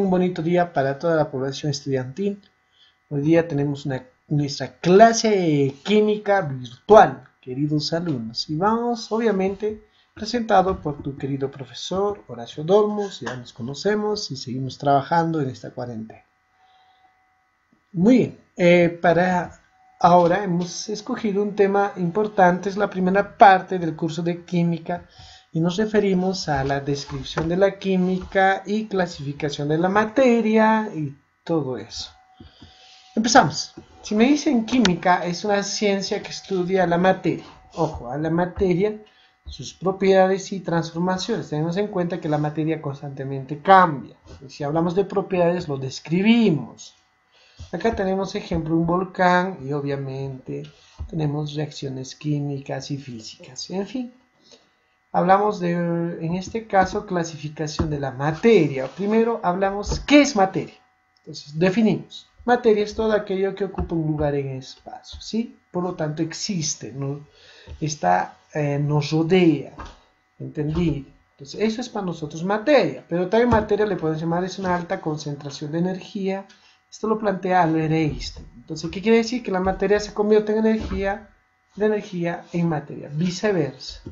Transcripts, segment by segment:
un bonito día para toda la población estudiantil. Hoy día tenemos nuestra clase de química virtual, queridos alumnos. Y vamos, obviamente, presentado por tu querido profesor Horacio Dolmos. Ya nos conocemos y seguimos trabajando en esta cuarentena. Muy bien, para ahora hemos escogido un tema importante, es la primera parte del curso de química y nos referimos a la descripción de la química y clasificación de la materia y todo eso. Empezamos. Si me dicen química, es una ciencia que estudia la materia. Ojo, a la materia, sus propiedades y transformaciones. Tenemos en cuenta que la materia constantemente cambia. Y si hablamos de propiedades, lo describimos. Acá tenemos ejemplo un volcán y obviamente tenemos reacciones químicas y físicas. En fin, hablamos de, en este caso, clasificación de la materia. Primero hablamos qué es materia. Entonces definimos. Materia es todo aquello que ocupa un lugar en el espacio, ¿sí? Por lo tanto existe, ¿no? Nos rodea, ¿entendido? Entonces eso es para nosotros materia, pero también materia le podemos llamar es una alta concentración de energía. Esto lo plantea Albert Einstein. Entonces, ¿qué quiere decir? Que la materia se convierte en energía, de energía en materia, viceversa.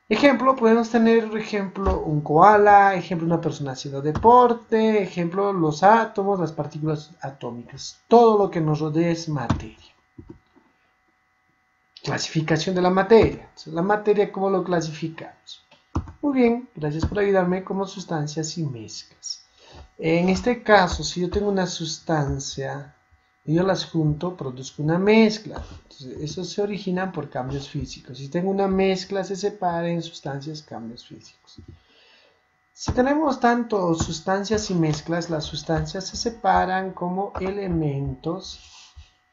Ejemplo, podemos tener, ejemplo, un koala, ejemplo, una persona haciendo deporte, ejemplo, los átomos, las partículas atómicas. Todo lo que nos rodea es materia. Clasificación de la materia. Entonces, la materia, ¿cómo lo clasificamos? Muy bien, gracias por ayudarme como sustancias y mezclas. En este caso, si yo tengo una sustancia y yo las junto, produzco una mezcla. Entonces, eso se origina por cambios físicos. Si tengo una mezcla, se separa en sustancias, cambios físicos. Si tenemos tanto sustancias y mezclas, las sustancias se separan como elementos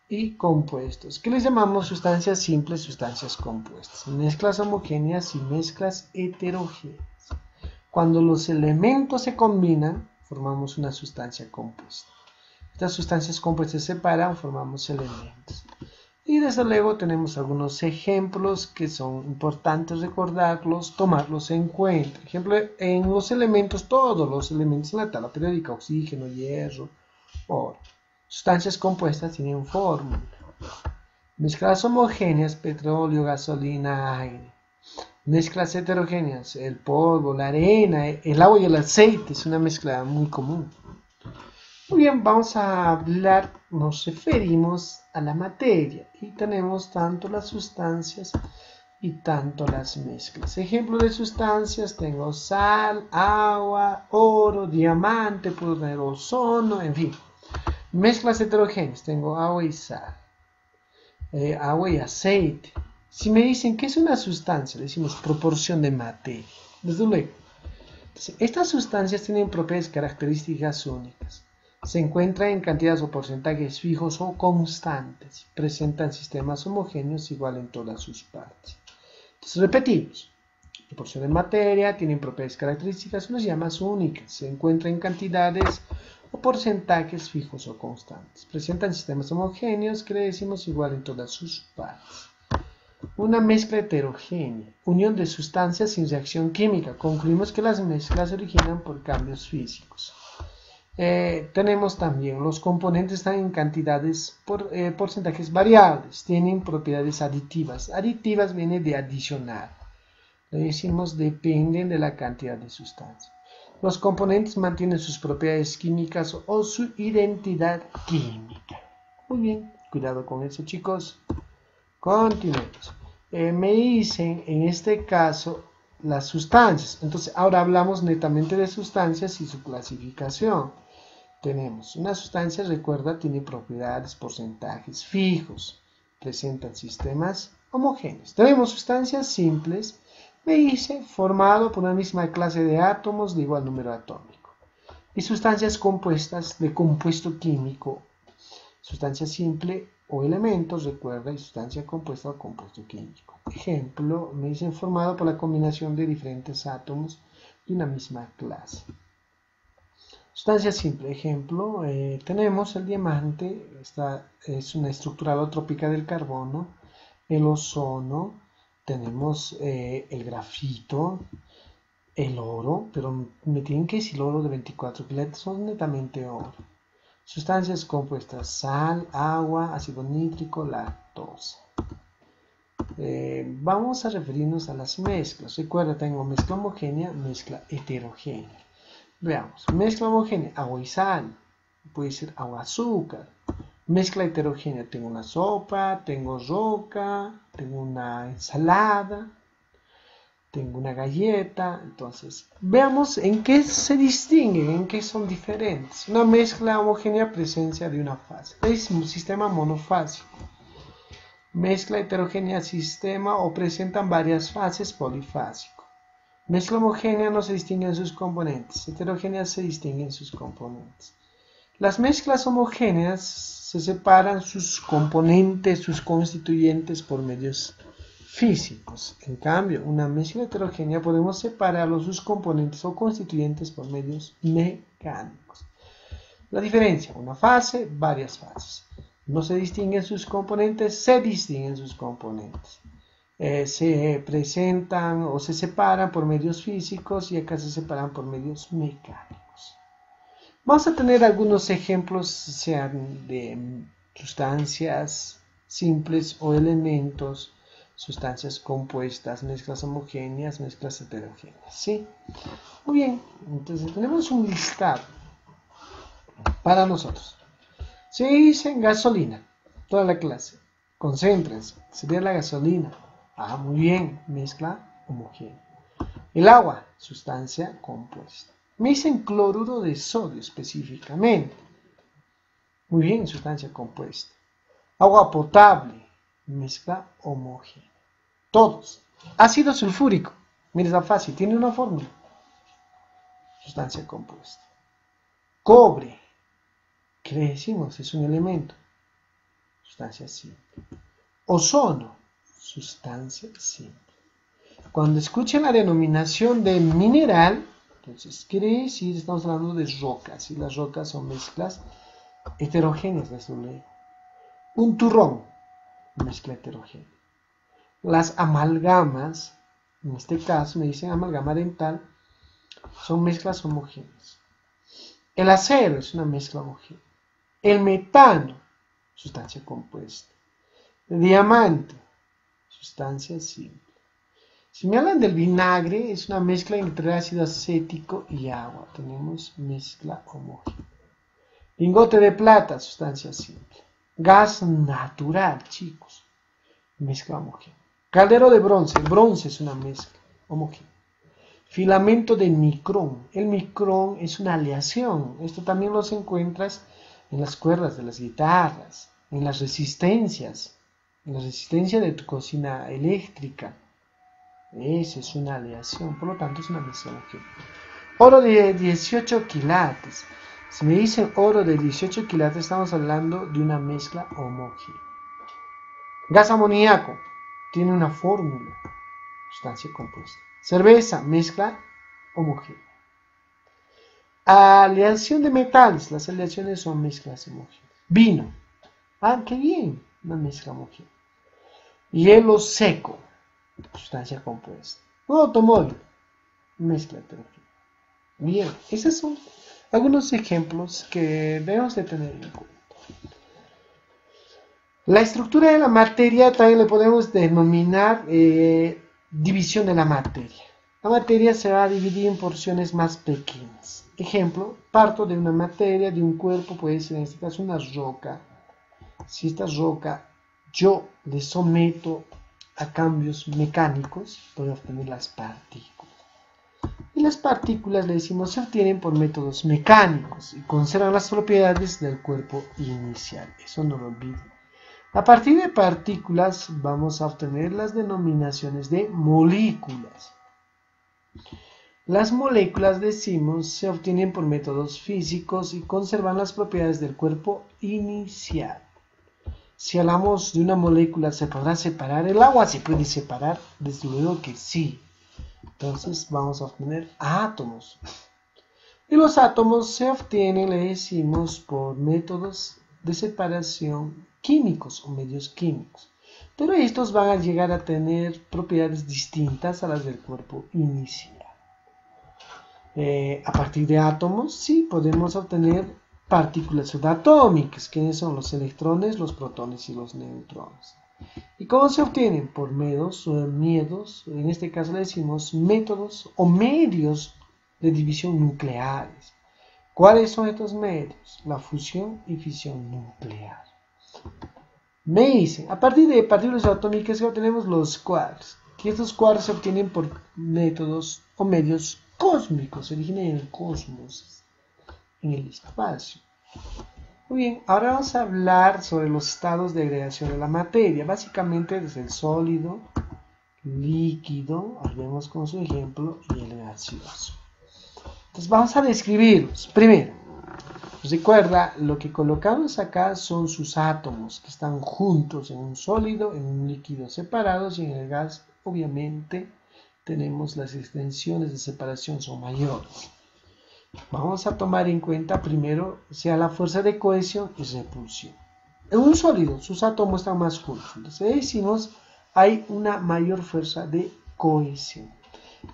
y compuestos. ¿Qué les llamamos sustancias simples, sustancias compuestas? Mezclas homogéneas y mezclas heterogéneas. Cuando los elementos se combinan, formamos una sustancia compuesta. Estas sustancias compuestas se separan, formamos elementos. Y desde luego tenemos algunos ejemplos que son importantes recordarlos, tomarlos en cuenta. Por ejemplo, en los elementos, todos los elementos en la tabla periódica, oxígeno, hierro, oro. Sustancias compuestas tienen fórmula. Mezclas homogéneas, petróleo, gasolina, aire. Mezclas heterogéneas, el polvo, la arena, el agua y el aceite, es una mezcla muy común. Muy bien, vamos a hablar, nos referimos a la materia y tenemos tanto las sustancias y tanto las mezclas. Ejemplo de sustancias, tengo sal, agua, oro, diamante, puedo tener ozono, en fin. Mezclas heterogéneas, tengo agua y sal, agua y aceite. Si me dicen ¿qué es una sustancia? Le decimos proporción de materia. Desde luego. Entonces, estas sustancias tienen propiedades características únicas. Se encuentran en cantidades o porcentajes fijos o constantes. Presentan sistemas homogéneos igual en todas sus partes. Entonces, repetimos. Proporción de materia, tienen propiedades características, las llamas únicas. Se encuentran en cantidades o porcentajes fijos o constantes. Presentan sistemas homogéneos que le decimos igual en todas sus partes. Una mezcla heterogénea, unión de sustancias sin reacción química. Concluimos que las mezclas se originan por cambios físicos. Tenemos también los componentes están en cantidades porcentajes variables, tienen propiedades aditivas. Aditivas viene de adicionar. Le decimos dependen de la cantidad de sustancia. Los componentes mantienen sus propiedades químicas o su identidad química. Muy bien, cuidado con eso, chicos. Continuemos. Me dicen en este caso las sustancias. Entonces ahora hablamos netamente de sustancias y su clasificación. Tenemos una sustancia, recuerda, tiene propiedades, porcentajes fijos. Presentan sistemas homogéneos. Tenemos sustancias simples. Me dice formado por una misma clase de átomos de igual número atómico. Y sustancias compuestas de compuesto químico. Sustancia simple o elementos, recuerda, y sustancia compuesta o compuesto químico. Ejemplo, me dicen formado por la combinación de diferentes átomos de una misma clase. Sustancia simple, ejemplo, tenemos el diamante, esta es una estructura alotrópica del carbono, el ozono, tenemos el grafito, el oro, pero me tienen que decir oro de 24 quilates, son netamente oro. Sustancias compuestas, sal, agua, ácido nítrico, lactosa. Vamos a referirnos a las mezclas. Recuerda, tengo mezcla homogénea, mezcla heterogénea. Veamos, mezcla homogénea, agua y sal, puede ser agua, azúcar. Mezcla heterogénea, tengo una sopa, tengo roca, tengo una ensalada, tengo una galleta. Entonces, veamos en qué se distinguen, en qué son diferentes. Una mezcla homogénea, presencia de una fase. Es un sistema monofásico. Mezcla heterogénea, sistema o presentan varias fases, polifásico. Mezcla homogénea no se distinguen sus componentes, heterogénea se distinguen sus componentes. Las mezclas homogéneas se separan sus componentes, sus constituyentes por medios físicos. En cambio, una mezcla heterogénea podemos separar sus componentes o constituyentes por medios mecánicos. La diferencia, una fase, varias fases. No se distinguen sus componentes, se distinguen sus componentes. Se presentan o se separan por medios físicos y acá se separan por medios mecánicos. Vamos a tener algunos ejemplos, sean de sustancias simples o elementos, sustancias compuestas, mezclas homogéneas, mezclas heterogéneas. ¿Sí? Muy bien, entonces tenemos un listado para nosotros. Se dice gasolina, toda la clase. Concéntrense, sería la gasolina. Ah, muy bien, mezcla homogénea. El agua, sustancia compuesta. Me dicen cloruro de sodio específicamente. Muy bien, sustancia compuesta. Agua potable, mezcla homogénea. Todos. Ácido sulfúrico, mira, está fácil, tiene una fórmula. Sustancia compuesta. Cobre, ¿qué le decimos? Es un elemento. Sustancia simple. Ozono, sustancia simple. Cuando escuchen la denominación de mineral, entonces quiere decir, estamos hablando de rocas, y las rocas son mezclas heterogéneas, desde luego. Un turrón, mezcla heterogénea. Las amalgamas, en este caso me dicen amalgama dental, son mezclas homogéneas. El acero es una mezcla homogénea. El metano, sustancia compuesta. El diamante, sustancia simple. Si me hablan del vinagre, es una mezcla entre ácido acético y agua. Tenemos mezcla homogénea. Lingote de plata, sustancia simple. Gas natural, chicos, mezcla homogénea. Caldero de bronce, el bronce es una mezcla homogénea. Filamento de micrón, el micrón es una aleación. Esto también los encuentras en las cuerdas de las guitarras, en las resistencias, en la resistencia de tu cocina eléctrica. Esa es una aleación, por lo tanto es una mezcla homogénea. Oro de 18 quilates. Si me dicen oro de 18 quilates, estamos hablando de una mezcla homogénea. Gas amoníaco tiene una fórmula, sustancia compuesta. Cerveza, mezcla homogénea. Aleación de metales, las aleaciones son mezclas homogéneas. Vino, ah, qué bien, una mezcla homogénea. Hielo seco, sustancia compuesta. Un automóvil, mezcla heterogénea. Bien, esos son algunos ejemplos que debemos de tener en cuenta. La estructura de la materia también le podemos denominar división de la materia. La materia se va a dividir en porciones más pequeñas. Ejemplo, parto de una materia, de un cuerpo, puede ser en este caso una roca. Si esta roca yo le someto a cambios mecánicos, voy a obtener las partículas. Y las partículas, le decimos, se obtienen por métodos mecánicos y conservan las propiedades del cuerpo inicial. Eso no lo olviden. A partir de partículas vamos a obtener las denominaciones de moléculas. Las moléculas, decimos, se obtienen por métodos físicos y conservan las propiedades del cuerpo inicial. Si hablamos de una molécula, ¿se podrá separar el agua? ¿Se puede separar? Desde luego que sí. Entonces vamos a obtener átomos. Y los átomos se obtienen, le decimos, por métodos de separación químicos o medios químicos. Pero estos van a llegar a tener propiedades distintas a las del cuerpo inicial. A partir de átomos, sí, podemos obtener partículas subatómicas, que son los electrones, los protones y los neutrones. ¿Y cómo se obtienen? Por medios, en este caso le decimos métodos o medios de división nucleares. ¿Cuáles son estos medios? La fusión y fisión nuclear. Me dicen, a partir de partículas atómicas que obtenemos los quarks, que estos quarks se obtienen por métodos o medios cósmicos, se originan en el cosmos, en el espacio. Muy bien, ahora vamos a hablar sobre los estados de agregación de la materia, básicamente desde el sólido, líquido, ahí vemos con su ejemplo, y el gaseoso. Entonces vamos a describirlos. Primero, recuerda, lo que colocamos acá son sus átomos, que están juntos en un sólido, en un líquido separados, y en el gas, obviamente, tenemos las extensiones de separación son mayores. Vamos a tomar en cuenta primero sea la fuerza de cohesión y repulsión. En un sólido, sus átomos están más juntos. Entonces decimos, hay una mayor fuerza de cohesión.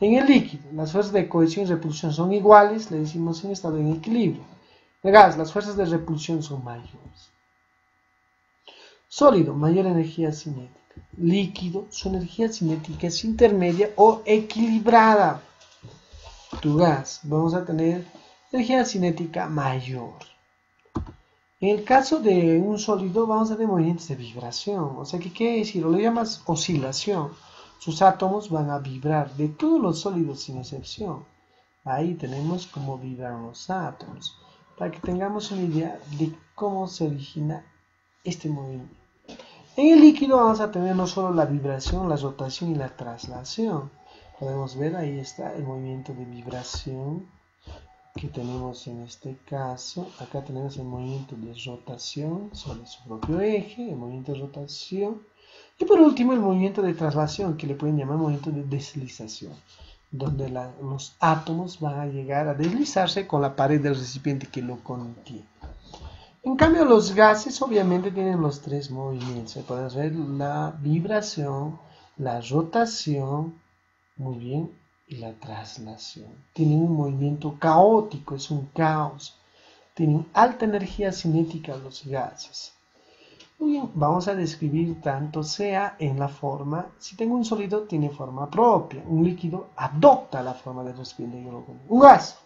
En el líquido, las fuerzas de cohesión y repulsión son iguales, le decimos en estado en equilibrio. En el gas, las fuerzas de repulsión son mayores. Sólido, mayor energía cinética. Líquido, su energía cinética es intermedia o equilibrada. Tu gas, vamos a tener energía cinética mayor. En el caso de un sólido vamos a tener movimientos de vibración, o sea que quiere decir, o lo llamas oscilación, sus átomos van a vibrar, de todos los sólidos sin excepción. Ahí tenemos cómo vibran los átomos, para que tengamos una idea de cómo se origina este movimiento. En el líquido vamos a tener no solo la vibración, la rotación y la traslación. Podemos ver, ahí está el movimiento de vibración que tenemos en este caso. Acá tenemos el movimiento de rotación sobre su propio eje, el movimiento de rotación. Y por último el movimiento de traslación, que le pueden llamar movimiento de deslización, donde los átomos van a llegar a deslizarse con la pared del recipiente que lo contiene. En cambio los gases obviamente tienen los tres movimientos. Podemos ver la vibración, la rotación, muy bien, y la traslación. Tienen un movimiento caótico, es un caos. Tienen alta energía cinética los gases. Muy bien, vamos a describir tanto sea en la forma, si tengo un sólido tiene forma propia, un líquido adopta la forma del recipiente que lo contiene. Un gas,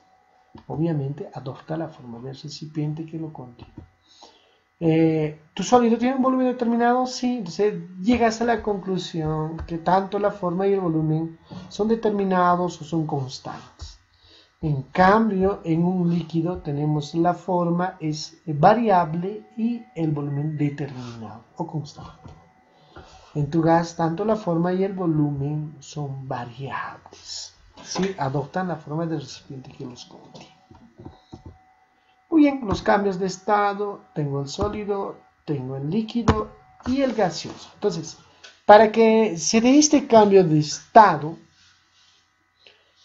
obviamente, adopta la forma del recipiente que lo contiene. ¿Tu sólido tiene un volumen determinado? Sí, entonces llegas a la conclusión que tanto la forma y el volumen son determinados o son constantes. En cambio, en un líquido tenemos la forma es variable y el volumen determinado o constante. En tu gas, tanto la forma y el volumen son variables. Sí, adoptan la forma del recipiente que los contiene. Muy bien, los cambios de estado, tengo el sólido, tengo el líquido y el gaseoso. Entonces, para que se dé este cambio de estado,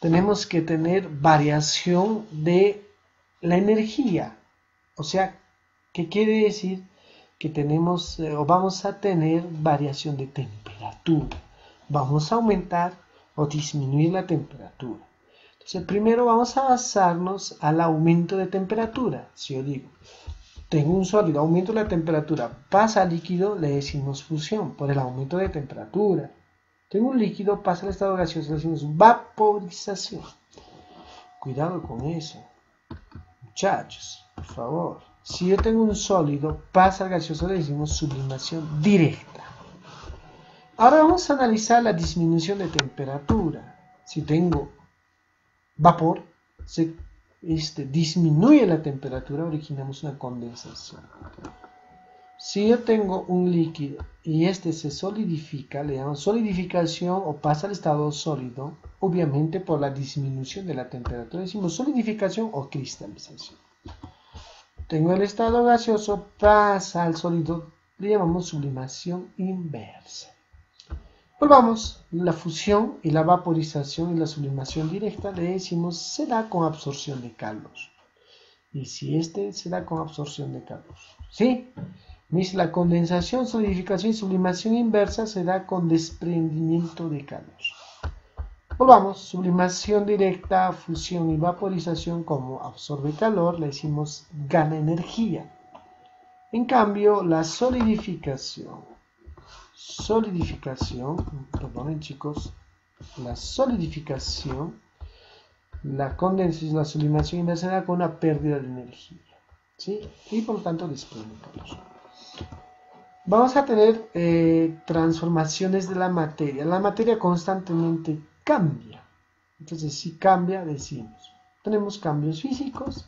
tenemos que tener variación de la energía. O sea, ¿qué quiere decir? Que tenemos o vamos a tener variación de temperatura. Vamos a aumentar o disminuir la temperatura. Entonces, primero vamos a basarnos al aumento de temperatura. Si yo digo, tengo un sólido, aumento la temperatura, pasa al líquido, le decimos fusión por el aumento de temperatura. Tengo un líquido, pasa al estado gaseoso, le decimos vaporización. Cuidado con eso, muchachos, por favor. Si yo tengo un sólido, pasa al gaseoso, le decimos sublimación directa. Ahora vamos a analizar la disminución de temperatura. Si tengo vapor, se disminuye la temperatura, originamos una condensación. Si yo tengo un líquido y este se solidifica, le llamamos solidificación o pasa al estado sólido, obviamente por la disminución de la temperatura, decimos solidificación o cristalización. Tengo el estado gaseoso, pasa al sólido, le llamamos sublimación inversa. Volvamos, la fusión y la vaporización y la sublimación directa le decimos se da con absorción de calor. Y si se da con absorción de calor, ¿sí? La condensación, solidificación y sublimación inversa se da con desprendimiento de calor. Volvamos, sublimación directa, fusión y vaporización, como absorbe calor, le decimos gana energía. En cambio, la solidificación, perdonen chicos, la solidificación, la condensación, la sublimación inversa con una pérdida de energía, ¿sí? Y por lo tanto desprende calor. Vamos a tener transformaciones de la materia. La materia constantemente cambia. Entonces, si cambia, decimos. Tenemos cambios físicos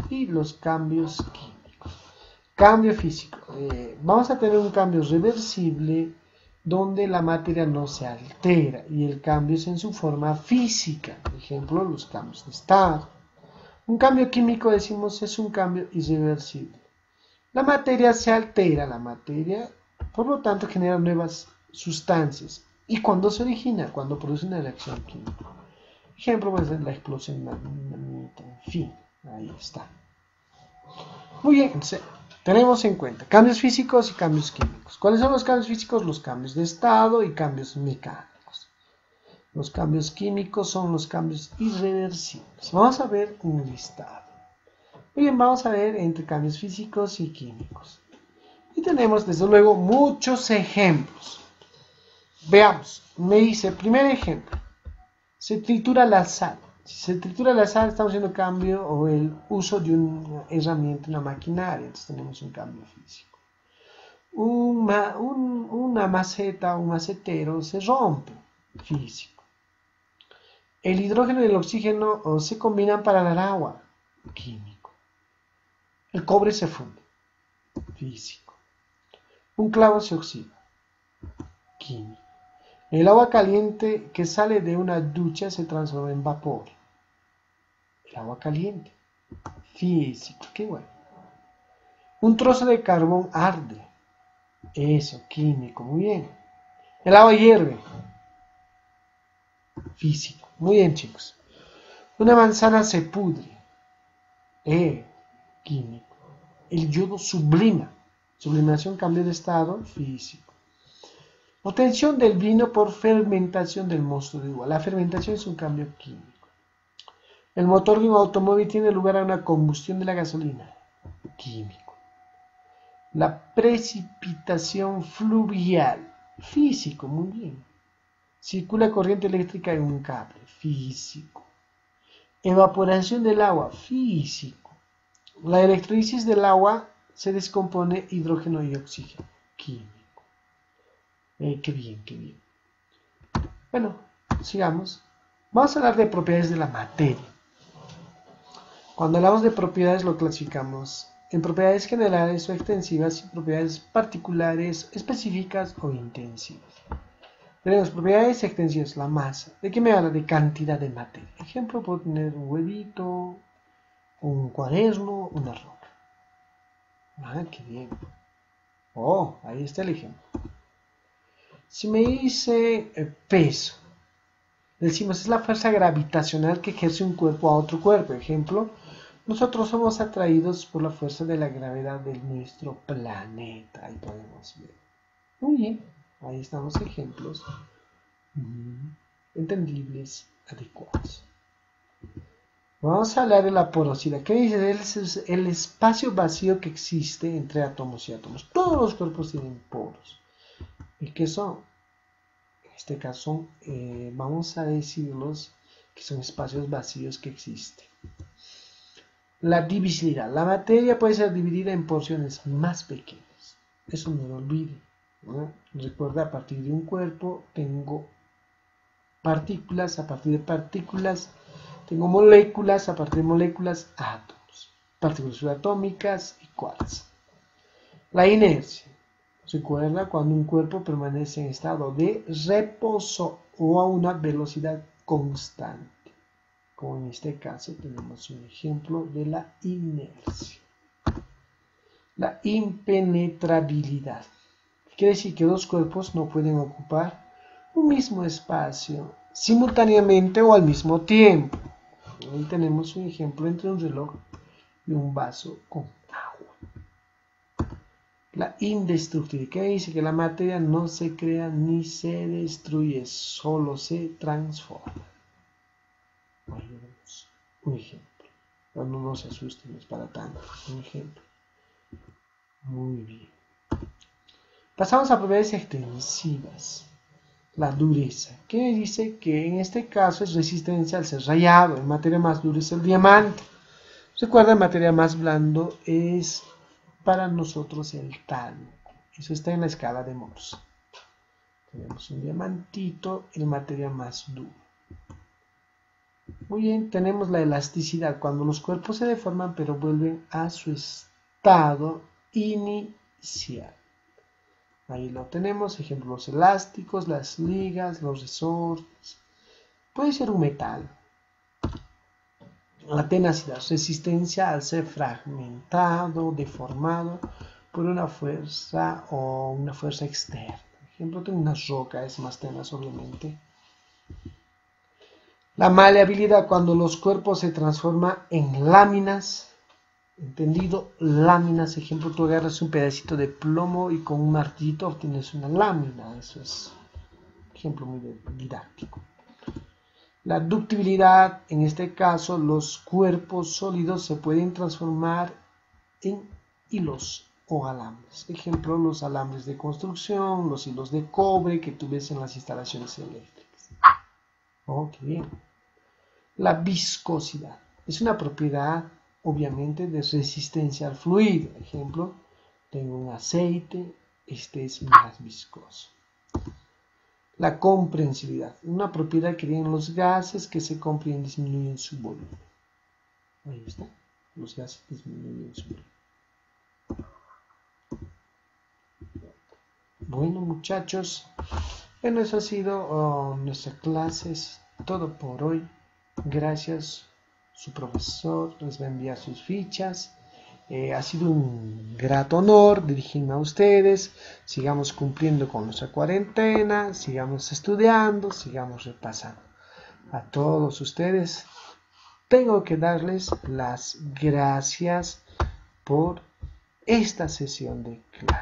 y los cambios químicos. Cambio físico. Vamos a tener un cambio reversible donde la materia no se altera y el cambio es en su forma física. Por ejemplo, los cambios de estado. Un cambio químico, decimos, es un cambio irreversible. La materia se altera, por lo tanto genera nuevas sustancias. ¿Y cuándo se origina? Cuando produce una reacción química. Ejemplo puede ser la explosión de dinamita, en fin, ahí está. Muy bien, tenemos en cuenta cambios físicos y cambios químicos. ¿Cuáles son los cambios físicos? Los cambios de estado y cambios mecánicos. Los cambios químicos son los cambios irreversibles. Vamos a ver un listado. Muy bien, vamos a ver entre cambios físicos y químicos. Y tenemos, desde luego, muchos ejemplos. Veamos, me dice, primer ejemplo, se tritura la sal. Si se tritura la sal, estamos haciendo cambio o el uso de una herramienta, una maquinaria. Entonces tenemos un cambio físico. Una maceta, un macetero se rompe, físico. El hidrógeno y el oxígeno se combinan para dar agua, químico. El cobre se funde, físico. Un clavo se oxida, químico. El agua caliente que sale de una ducha se transforma en vapor. El agua caliente, físico, qué bueno. Un trozo de carbón arde, eso, químico, muy bien. El agua hierve, físico, muy bien chicos. Una manzana se pudre, químico. El yodo sublima. Sublimación, cambio de estado, físico. Obtención del vino por fermentación del mosto de uva. La fermentación es un cambio químico. El motor de un automóvil tiene lugar a una combustión de la gasolina, químico. La precipitación fluvial, físico, muy bien. Circula corriente eléctrica en un cable, físico. Evaporación del agua, físico. La electrólisis del agua se descompone hidrógeno y oxígeno, químico. Qué bien, qué bien. Bueno, sigamos. Vamos a hablar de propiedades de la materia. Cuando hablamos de propiedades lo clasificamos en propiedades generales o extensivas y propiedades particulares, específicas o intensivas. Tenemos propiedades extensivas, la masa. ¿De qué me habla? De cantidad de materia. Ejemplo, puedo tener un huevito, un cuaderno, una roca. Ah, qué bien. Oh, ahí está el ejemplo. Si me dice peso, decimos es la fuerza gravitacional que ejerce un cuerpo a otro cuerpo. Ejemplo, nosotros somos atraídos por la fuerza de la gravedad de nuestro planeta. Ahí podemos ver. Muy bien, ahí están los ejemplos entendibles, adecuados. Vamos a hablar de la porosidad. ¿Qué dice? Es el espacio vacío que existe entre átomos y átomos. Todos los cuerpos tienen poros. ¿Y qué son? En este caso, vamos a decirlos que son espacios vacíos que existen. La divisibilidad. La materia puede ser dividida en porciones más pequeñas. Eso no lo olvide, ¿no? Recuerda, a partir de un cuerpo tengo partículas, a partir de partículas tengo moléculas, a partir de moléculas, átomos, partículas subatómicas y quarks. La inercia. Recuerda cuando un cuerpo permanece en estado de reposo o a una velocidad constante. Como en este caso tenemos un ejemplo de la inercia. La impenetrabilidad. Quiere decir que dos cuerpos no pueden ocupar un mismo espacio simultáneamente o al mismo tiempo. Ahí tenemos un ejemplo entre un reloj y un vaso con agua. La indestructibilidad, que dice que la materia no se crea ni se destruye, solo se transforma. Un ejemplo. No se asusten, no es para tanto. Un ejemplo. Muy bien. Pasamos a propiedades extensivas. La dureza, que dice que en este caso es resistencia al ser rayado. En materia más dura es el diamante. Recuerda, en materia más blando es para nosotros el talco. Eso está en la escala de Morse. Tenemos un diamantito en materia más dura. Muy bien, tenemos la elasticidad, cuando los cuerpos se deforman pero vuelven a su estado inicial. Ahí lo tenemos, ejemplo, los elásticos, las ligas, los resortes. Puede ser un metal. La tenacidad, resistencia al ser fragmentado, deformado por una fuerza o una fuerza externa. Por ejemplo, tengo una roca, es más tenaz obviamente. La maleabilidad, cuando los cuerpos se transforman en láminas. ¿Entendido? Láminas, ejemplo, tú agarras un pedacito de plomo y con un martillito obtienes una lámina. Eso es un ejemplo muy didáctico. La ductibilidad, en este caso, los cuerpos sólidos se pueden transformar en hilos o alambres. Ejemplo, los alambres de construcción, los hilos de cobre que tú ves en las instalaciones eléctricas. Oh, qué bien. La viscosidad es una propiedad, obviamente, de resistencia al fluido. Ejemplo, tengo un aceite, este es más viscoso. La comprensibilidad, una propiedad que tienen los gases que se comprimen y disminuyen su volumen. Ahí está, los gases disminuyen su volumen. Bueno, muchachos, bueno, eso ha sido nuestra clase, es todo por hoy. Gracias, su profesor les va a enviar sus fichas. Ha sido un grato honor dirigirme a ustedes. Sigamos cumpliendo con nuestra cuarentena, sigamos estudiando, sigamos repasando. A todos ustedes tengo que darles las gracias por esta sesión de clase.